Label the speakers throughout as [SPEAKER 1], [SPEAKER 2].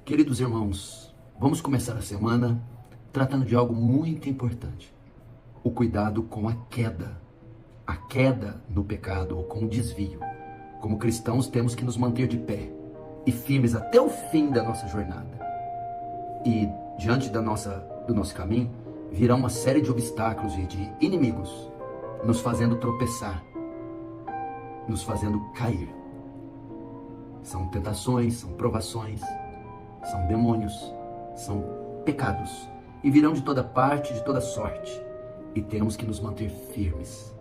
[SPEAKER 1] Queridos irmãos, vamos começar a semana tratando de algo muito importante: o cuidado com a queda no pecado ou com o desvio. Como cristãos temos que nos manter de pé e firmes até o fim da nossa jornada. E diante do nosso caminho virá uma série de obstáculos e de inimigos, nos fazendo tropeçar, nos fazendo cair. São tentações, são provações, são demônios, são pecados, e virão de toda parte, de toda sorte, e temos que nos manter firmes.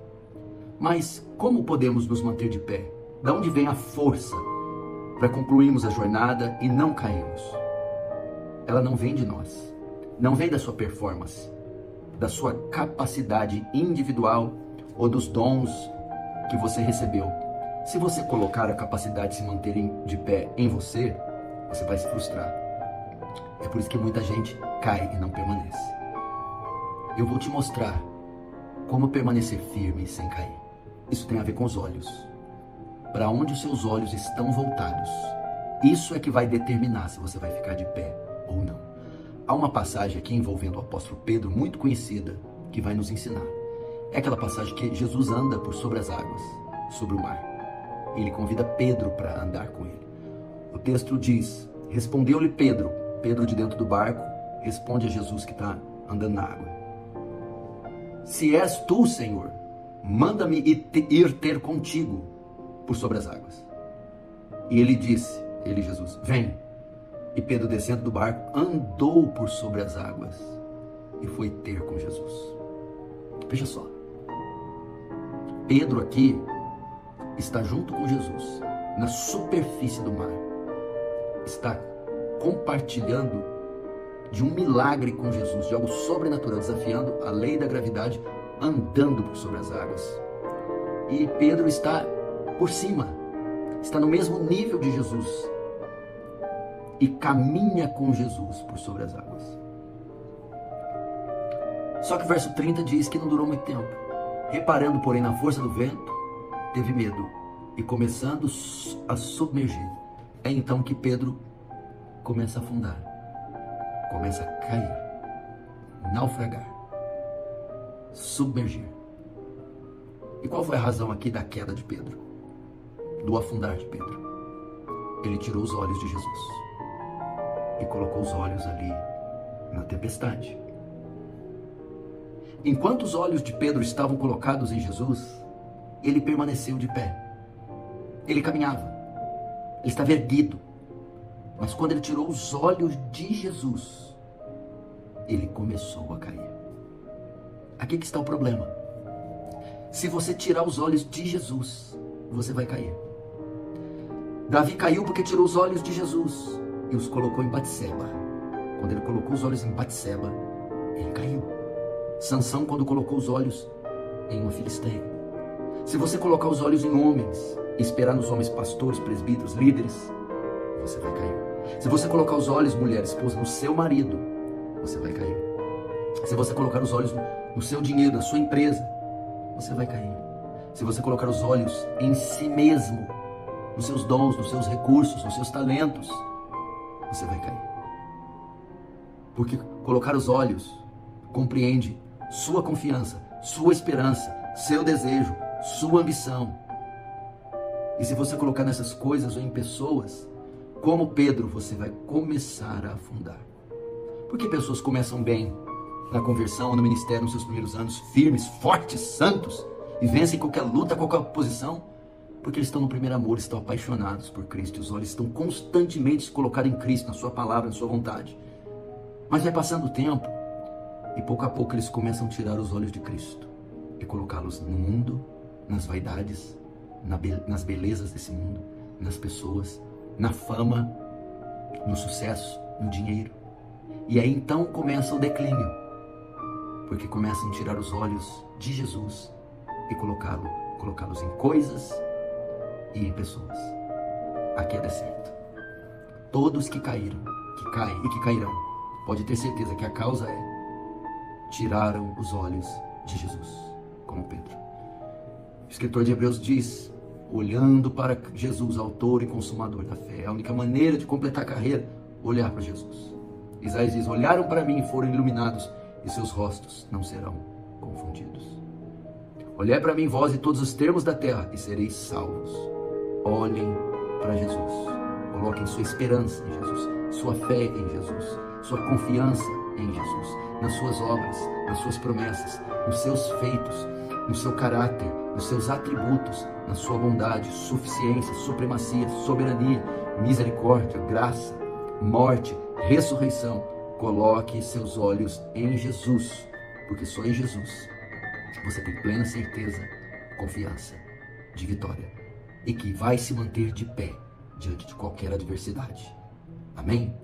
[SPEAKER 1] Mas como podemos nos manter de pé? De onde vem a força para concluirmos a jornada e não cairmos? Ela não vem de nós, não vem da sua performance, da sua capacidade individual ou dos dons que você recebeu. Se você colocar a capacidade de se manter de pé em você, você vai se frustrar. É por isso que muita gente cai e não permanece. Eu vou te mostrar como permanecer firme sem cair. Isso tem a ver com os olhos. Para onde os seus olhos estão voltados, isso é que vai determinar se você vai ficar de pé ou não. Há uma passagem aqui envolvendo o apóstolo Pedro, muito conhecida, que vai nos ensinar. É aquela passagem que Jesus anda por sobre as águas, sobre o mar. Ele convida Pedro para andar com ele. O texto diz: respondeu-lhe Pedro de dentro do barco, responde a Jesus que está andando na água: se és tu, Senhor, manda-me ir ter contigo por sobre as águas. E ele disse, Jesus, vem. E Pedro, descendo do barco, andou por sobre as águas e foi ter com Jesus. Veja só, Pedro aqui está junto com Jesus na superfície do mar, está compartilhando de um milagre com Jesus, de algo sobrenatural, desafiando a lei da gravidade, andando por sobre as águas. E Pedro está por cima, está no mesmo nível de Jesus e caminha com Jesus por sobre as águas. Só que o verso 30 diz que não durou muito tempo. Reparando, porém, na força do vento, teve medo e começando a submergir. É então que Pedro começa a afundar, começa a cair, naufragar, submergir. E qual foi a razão aqui da queda de Pedro? Do afundar de Pedro? Ele tirou os olhos de Jesus e colocou os olhos ali na tempestade. Enquanto os olhos de Pedro estavam colocados em Jesus, ele permaneceu de pé. Ele caminhava, ele estava erguido. Mas quando ele tirou os olhos de Jesus, ele começou a cair. Aqui que está o problema. Se você tirar os olhos de Jesus, você vai cair. Davi caiu porque tirou os olhos de Jesus e os colocou em Batseba. Quando ele colocou os olhos em Batseba, ele caiu. Sansão, quando colocou os olhos em uma filisteia. Se você colocar os olhos em homens e esperar nos homens pastores, presbíteros, líderes, você vai cair. Se você colocar os olhos, mulher, esposa, no seu marido, você vai cair. Se você colocar os olhos no seu dinheiro, na sua empresa, você vai cair. Se você colocar os olhos em si mesmo, nos seus dons, nos seus recursos, nos seus talentos, você vai cair. Porque colocar os olhos compreende sua confiança, sua esperança, seu desejo, sua ambição. E se você colocar nessas coisas ou em pessoas, como Pedro, você vai começar a afundar. Porque pessoas começam bem na conversão, no ministério, nos seus primeiros anos, firmes, fortes, santos, e vencem qualquer luta, qualquer oposição, porque eles estão no primeiro amor, estão apaixonados por Cristo, e os olhos estão constantemente colocados em Cristo, na sua palavra, na sua vontade. Mas vai passando o tempo, e pouco a pouco eles começam a tirar os olhos de Cristo, e colocá-los no mundo, nas vaidades, nas belezas desse mundo, nas pessoas, na fama, no sucesso, no dinheiro. E aí então começa o declínio, porque começam a tirar os olhos de Jesus e colocá-los em coisas e em pessoas. A queda é certa. Todos que caíram, que caem e que cairão, pode ter certeza que a causa é: tiraram os olhos de Jesus, como Pedro. O escritor de Hebreus diz: olhando para Jesus, autor e consumador da fé. É a única maneira de completar a carreira, olhar para Jesus. Isaías diz: olharam para mim e foram iluminados, e seus rostos não serão confundidos. Olhai para mim, vós e todos os termos da terra, e sereis salvos. Olhem para Jesus. Coloquem sua esperança em Jesus, sua fé em Jesus, sua confiança em Jesus, nas suas obras, nas suas promessas, nos seus feitos, no seu caráter, nos seus atributos, na sua bondade, suficiência, supremacia, soberania, misericórdia, graça, morte, ressurreição. Coloque seus olhos em Jesus, porque só em Jesus você tem plena certeza, confiança de vitória e que vai se manter de pé diante de qualquer adversidade. Amém?